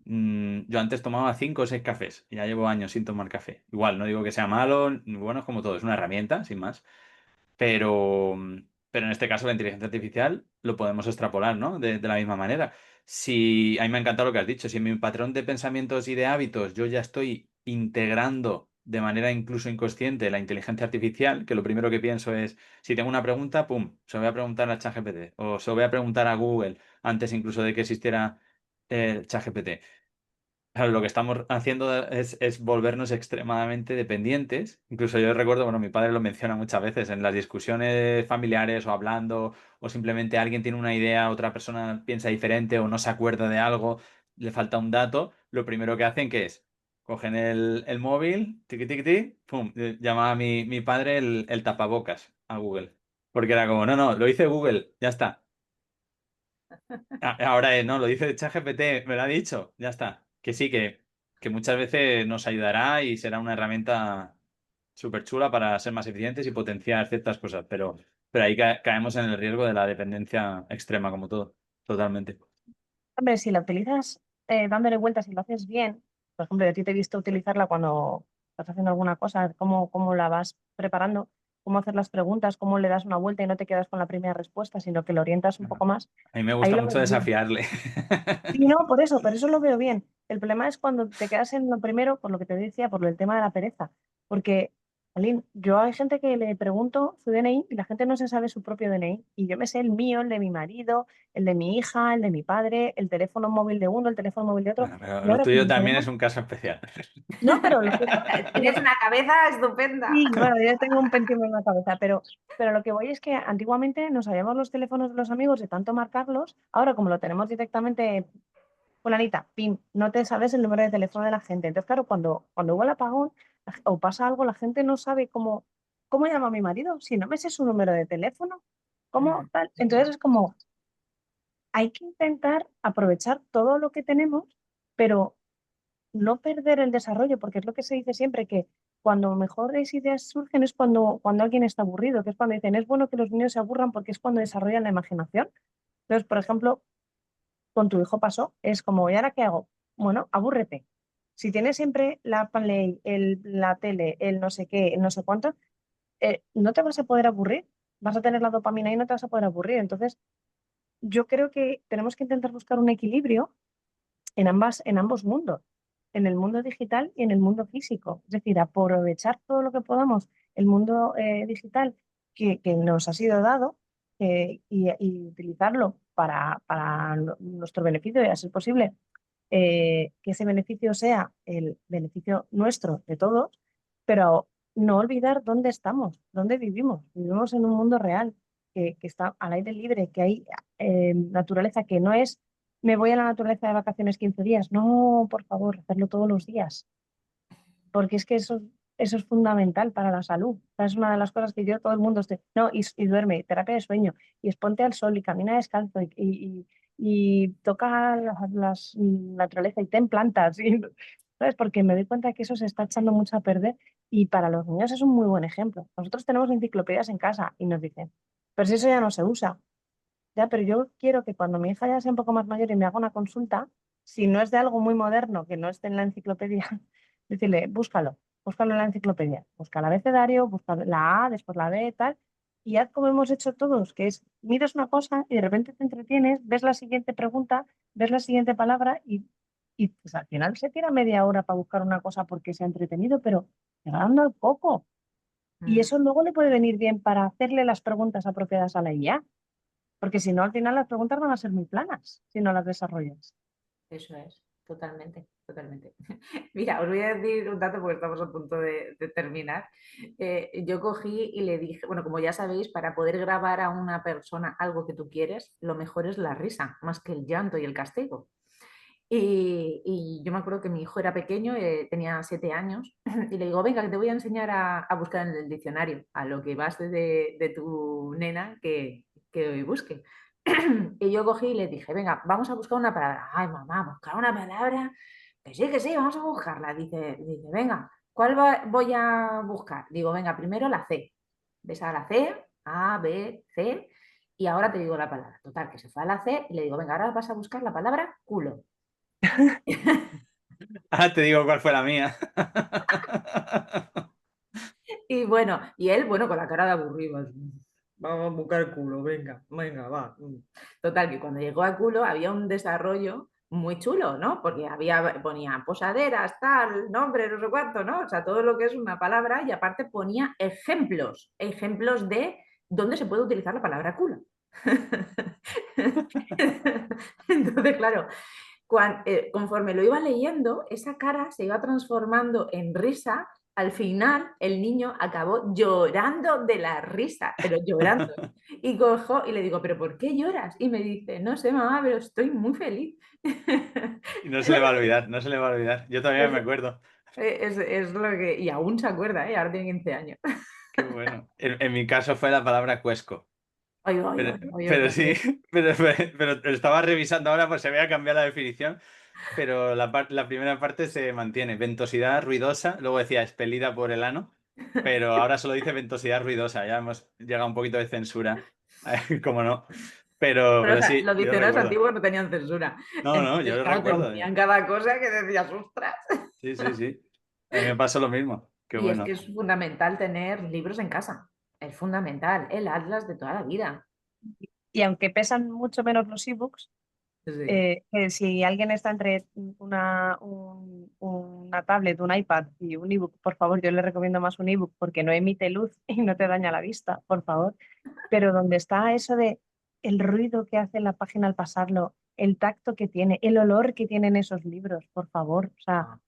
Yo antes tomaba 5 o 6 cafés y ya llevo años sin tomar café. Igual, no digo que sea malo, bueno, es como todo, es una herramienta, sin más. Pero, pero en este caso la inteligencia artificial lo podemos extrapolar, ¿no? De la misma manera. Si, a mí me ha encantado lo que has dicho, si en mi patrón de pensamientos y de hábitos yo ya estoy integrando de manera incluso inconsciente la inteligencia artificial, que lo primero que pienso es, si tengo una pregunta, pum, se lo voy a preguntar a ChatGPT o se lo voy a preguntar a Google antes incluso de que existiera ChatGPT. Claro, lo que estamos haciendo es volvernos extremadamente dependientes. Incluso yo recuerdo, bueno, mi padre lo menciona muchas veces en las discusiones familiares o hablando, o simplemente alguien tiene una idea, otra persona piensa diferente o no se acuerda de algo, le falta un dato, lo primero que hacen que es, cogen el móvil, tiqui, tiqui, tiqui, pum, llama a mi padre el tapabocas a Google. Porque era como, no, no, lo dice Google, ya está. Ahora no, lo dice ChatGPT, me lo ha dicho, ya está. Que sí, que muchas veces nos ayudará y será una herramienta súper chula para ser más eficientes y potenciar ciertas cosas, pero ahí caemos en el riesgo de la dependencia extrema, como todo, totalmente. Hombre, si la utilizas dándole vueltas y lo haces bien, por ejemplo, yo a ti te he visto utilizarla cuando estás haciendo alguna cosa, cómo la vas preparando. cómo hacer las preguntas, cómo le das una vuelta y no te quedas con la primera respuesta, sino que lo orientas un poco más. A mí me Ahí gusta lo mucho veo bien. desafiarle. Sí, no, por eso lo veo bien. El problema es cuando te quedas en lo primero, por lo que te decía, por el tema de la pereza. Porque, Aline, yo hay gente que le pregunto su DNI y la gente no se sabe su propio DNI. Y yo me sé el mío, el de mi marido, el de mi hija, el de mi padre, el teléfono móvil de uno, el teléfono móvil de otro. Bueno, pero Y lo ahora tuyo como también es tenemos... un caso especial. No, pero lo que... Tienes una cabeza estupenda. Sí, bueno, yo tengo un Pentium en la cabeza, pero lo que voy es que antiguamente nos sabíamos los teléfonos de los amigos de tanto marcarlos. Ahora, como lo tenemos directamente, fulanita, pim, no te sabes el número de teléfono de la gente. Entonces, claro, cuando hubo el apagón o pasa algo, la gente no sabe cómo llama a mi marido. Si no me sé su número de teléfono, ¿cómo tal? Entonces es como, hay que intentar aprovechar todo lo que tenemos, pero no perder el desarrollo, porque es lo que se dice siempre, que cuando mejores ideas surgen es cuando alguien está aburrido, que es cuando dicen, es bueno que los niños se aburran porque es cuando desarrollan la imaginación. Entonces, por ejemplo, con tu hijo pasó, es como, ¿y ahora qué hago? Bueno, abúrrete. Si tienes siempre la Play, la tele, el no sé qué, el no sé cuánto, no te vas a poder aburrir, vas a tener la dopamina y no te vas a poder aburrir. Entonces, yo creo que tenemos que intentar buscar un equilibrio en ambos mundos, en el mundo digital y en el mundo físico. Es decir, aprovechar todo lo que podamos el mundo digital que nos ha sido dado y utilizarlo para nuestro beneficio y a ser posible que ese beneficio sea el beneficio nuestro de todos, pero no olvidar dónde estamos, dónde vivimos. Vivimos en un mundo real que está al aire libre, que hay naturaleza que no es me voy a la naturaleza de vacaciones 15 días. No, por favor, hacerlo todos los días, porque es que eso es fundamental para la salud. O sea, es una de las cosas que yo todo el mundo estoy, no, y duerme, terapia de sueño, y exponte al sol y camina descalzo y toca naturaleza y ten plantas, ¿sabes? Porque me doy cuenta que eso se está echando mucho a perder y para los niños es un muy buen ejemplo. Nosotros tenemos enciclopedias en casa y nos dicen, pero si eso ya no se usa. Ya, pero yo quiero que cuando mi hija ya sea un poco más mayor y me haga una consulta, si no es de algo muy moderno que no esté en la enciclopedia, decirle, búscalo en la enciclopedia, busca el abecedario, busca la A, después la B, tal, y haz como hemos hecho todos, que es, miras una cosa y de repente te entretienes, ves la siguiente pregunta, ves la siguiente palabra y pues, al final se tira media hora para buscar una cosa porque se ha entretenido, pero te va dando al coco. Y Mm, eso luego le puede venir bien para hacerle las preguntas apropiadas a la IA. Porque si no, al final las preguntas van a ser muy planas si no las desarrollas. Eso es, totalmente, totalmente. Mira, os voy a decir un dato porque estamos a punto de terminar. Yo cogí y le dije, bueno, como ya sabéis, para poder grabar a una persona algo que tú quieres, lo mejor es la risa, más que el llanto y el castigo. Y yo me acuerdo que mi hijo era pequeño, tenía 7 años, y le digo, venga, que te voy a enseñar a buscar en el diccionario, a lo que vas de tu nena que hoy busque. Y yo cogí y le dije, venga, vamos a buscar una palabra. Ay, mamá, buscar una palabra. Que sí, vamos a buscarla. Dice, venga, ¿cuál voy a buscar? Digo, venga, primero la C. ¿Ves a la C? A, B, C. Y ahora te digo la palabra. Total, que se fue a la C y le digo, venga, ahora vas a buscar la palabra culo. Ah, te digo cuál fue la mía. Y bueno, y él, bueno, con la cara de aburrido, así, vamos a buscar culo, venga, venga, va. Total, que cuando llegó a culo había un desarrollo muy chulo, ¿no? Porque ponía posaderas, tal, nombre, no sé cuánto, ¿no? O sea, todo lo que es una palabra y aparte ponía ejemplos de dónde se puede utilizar la palabra culo. Entonces, claro, conforme lo iba leyendo, esa cara se iba transformando en risa. Al final, el niño acabó llorando de la risa, pero llorando. Y cojo y le digo, ¿pero por qué lloras? Y me dice, no sé, mamá, pero estoy muy feliz. Y no se le va a olvidar, no se le va a olvidar. Yo también Es, me acuerdo. es lo que... Y aún se acuerda, ¿eh? Ahora tiene 15 años. Qué bueno. En mi caso fue la palabra cuesco. Ay, ay, Pero, ay, ay, ay, pero sí, ay. pero estaba revisando ahora, pues se había cambiado la definición. Pero la primera parte se mantiene. Ventosidad ruidosa, luego decía expelida por el ano, pero ahora solo dice ventosidad ruidosa. Ya hemos llegado a un poquito de censura, como no. Pero, o Pero sea, sí, los yo lo diccionarios recuerdo. antiguos no tenían censura. No, no, yo Entonces, lo claro, te recuerdo. ponían cada cosa que decías, ostras. Sí, sí, sí. A mí me pasó lo mismo. Qué Y es que bueno. es fundamental tener libros en casa. es fundamental, el atlas de toda la vida. Y aunque pesan mucho menos los ebooks, Sí. que si alguien está entre una tablet, un iPad y un ebook, por favor, yo le recomiendo más un ebook porque no emite luz y no te daña la vista, por favor. Pero donde está eso de el ruido que hace la página al pasarlo, el tacto que tiene, el olor que tienen esos libros, por favor. O sea, Ah,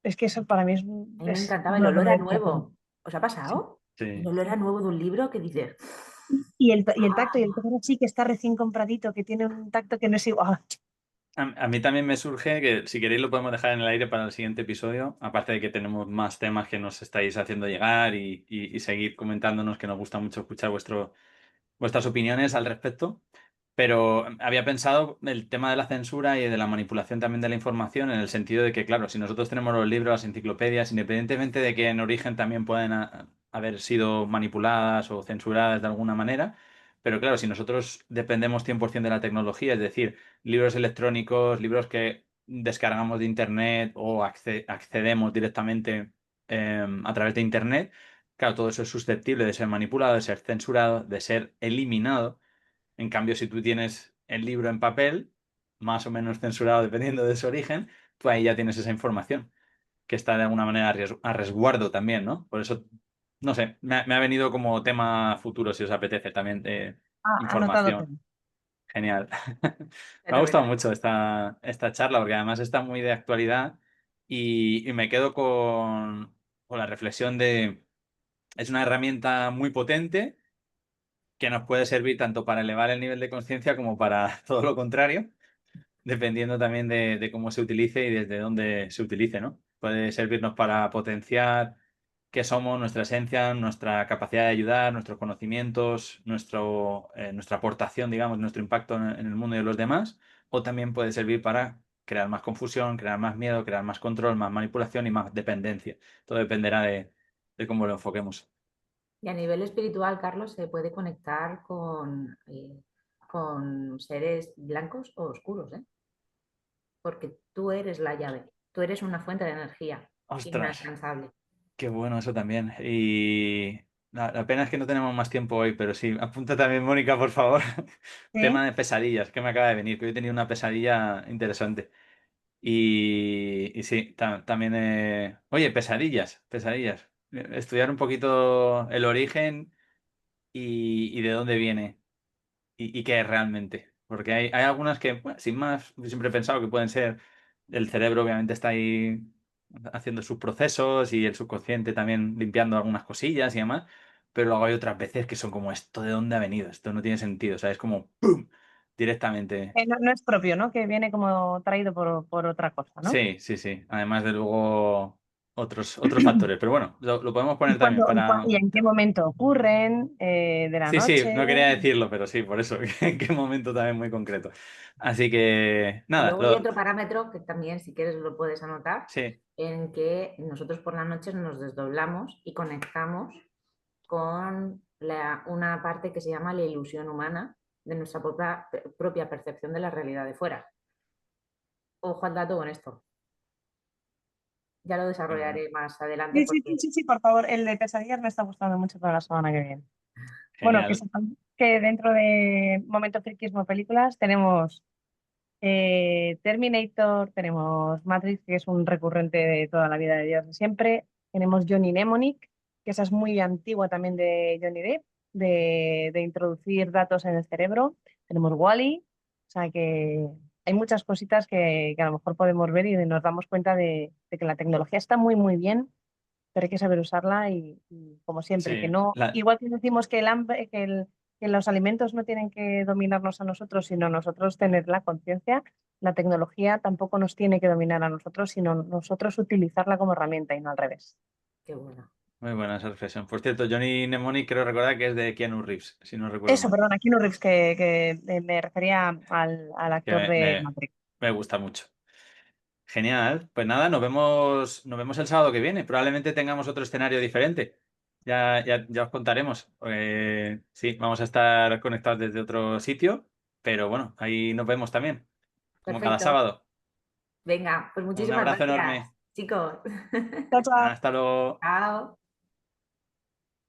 es que eso para mí a mí me es encantaba el una olor a realización. nuevo. ¿Os ha Sí. pasado? El Sí. olor a nuevo de un libro que dices, Y el tacto, y el ¡ah! tocar así que está recién compradito, que tiene un tacto que no es igual. A mí también me surge que si queréis lo podemos dejar en el aire para el siguiente episodio, aparte de que tenemos más temas que nos estáis haciendo llegar y seguir comentándonos, que nos gusta mucho escuchar vuestras opiniones al respecto. Pero había pensado el tema de la censura y de la manipulación también de la información en el sentido de que, claro, si nosotros tenemos los libros, las enciclopedias, independientemente de que en origen también pueden haber sido manipuladas o censuradas de alguna manera, pero claro, si nosotros dependemos 100% de la tecnología, es decir, libros electrónicos, libros que descargamos de Internet o accedemos directamente a través de Internet, claro, todo eso es susceptible de ser manipulado, de ser censurado, de ser eliminado. En cambio, si tú tienes el libro en papel, más o menos censurado dependiendo de su origen, tú ahí ya tienes esa información, que está de alguna manera a resguardo también, ¿no? Por eso, no sé, me ha venido como tema futuro, si os apetece, también de Ah, anotado todo. información. Genial. Me ha gustado Fenomenal. mucho esta charla, porque además está muy de actualidad y me quedo con la reflexión de, es una herramienta muy potente que nos puede servir tanto para elevar el nivel de conciencia como para todo lo contrario, dependiendo también de cómo se utilice y desde dónde se utilice, ¿no? Puede servirnos para potenciar qué somos, nuestra esencia, nuestra capacidad de ayudar, nuestros conocimientos, nuestra aportación, digamos, nuestro impacto en el mundo y en los demás, o también puede servir para crear más confusión, crear más miedo, crear más control, más manipulación y más dependencia. Todo dependerá de cómo lo enfoquemos. Y a nivel espiritual, Carlos, se puede conectar con seres blancos o oscuros, ¿eh? Porque tú eres la llave, tú eres una fuente de energía ¡Ostras! inalcanzable. Qué bueno eso también. Y la pena es que no tenemos más tiempo hoy, pero sí, apunta también, Mónica, por favor. Sí. Tema de pesadillas, que me acaba de venir, que hoy he tenido una pesadilla interesante. Y sí, también... Oye, pesadillas. Estudiar un poquito el origen y de dónde viene y qué es realmente. Porque hay algunas que, bueno, sin más, yo siempre he pensado que pueden ser, el cerebro obviamente está ahí haciendo sus procesos y el subconsciente también limpiando algunas cosillas y demás, pero luego hay otras veces que son como esto de dónde ha venido, esto no tiene sentido, o sea, es como ¡pum! Directamente. No, no es propio, ¿no? Que viene como traído por otra cosa, ¿no? Sí, sí, sí. Además de luego otros factores, pero bueno, lo podemos ¿Y poner también cuándo, y para... en qué momento ocurren? De la Sí, sí, noche. no quería decirlo, pero sí, por eso, en qué momento también muy concreto. Así que, Y nada, luego hay otro parámetro que también, si quieres, lo puedes anotar, sí, en que nosotros por las noches nos desdoblamos y conectamos con una parte que se llama la ilusión humana de nuestra propia percepción de la realidad de fuera. Ojo al dato con esto. Ya lo qué bueno, desarrollaré más adelante Sí, sí, sí, porque sí, sí, por favor. El de pesadillas me está gustando mucho para la semana que viene. Bueno, que genial. sepan que dentro de Momento Friquismo Películas tenemos Terminator, tenemos Matrix, que es un recurrente de toda la vida de Dios de siempre. Tenemos Johnny Mnemonic, que esa es muy antigua también de Johnny Depp, de introducir datos en el cerebro. Tenemos Wall-E, o sea que hay muchas cositas que a lo mejor podemos ver y nos damos cuenta de que la tecnología está muy, muy bien, pero hay que saber usarla y como siempre, que Sí, no, igual que decimos que el hambre, que los alimentos no tienen que dominarnos a nosotros, sino nosotros tener la conciencia, la tecnología tampoco nos tiene que dominar a nosotros, sino nosotros utilizarla como herramienta y no al revés. qué bueno. muy buena esa reflexión. Por cierto, Johnny Mnemonic creo recordar que es de Keanu Reeves, si no recuerdo Eso, mal, perdón, aquí no Reeves, que me refería al que actor de Matrix. me gusta mucho. Genial, pues nada, nos vemos el sábado que viene. Probablemente tengamos otro escenario diferente. Ya os contaremos. Sí, vamos a estar conectados desde otro sitio, pero bueno, ahí nos vemos también, como cada Perfecto. sábado. Venga, pues Un muchísimas abrazo gracias, enorme. chicos. Chao, chao. Hasta luego. Chao.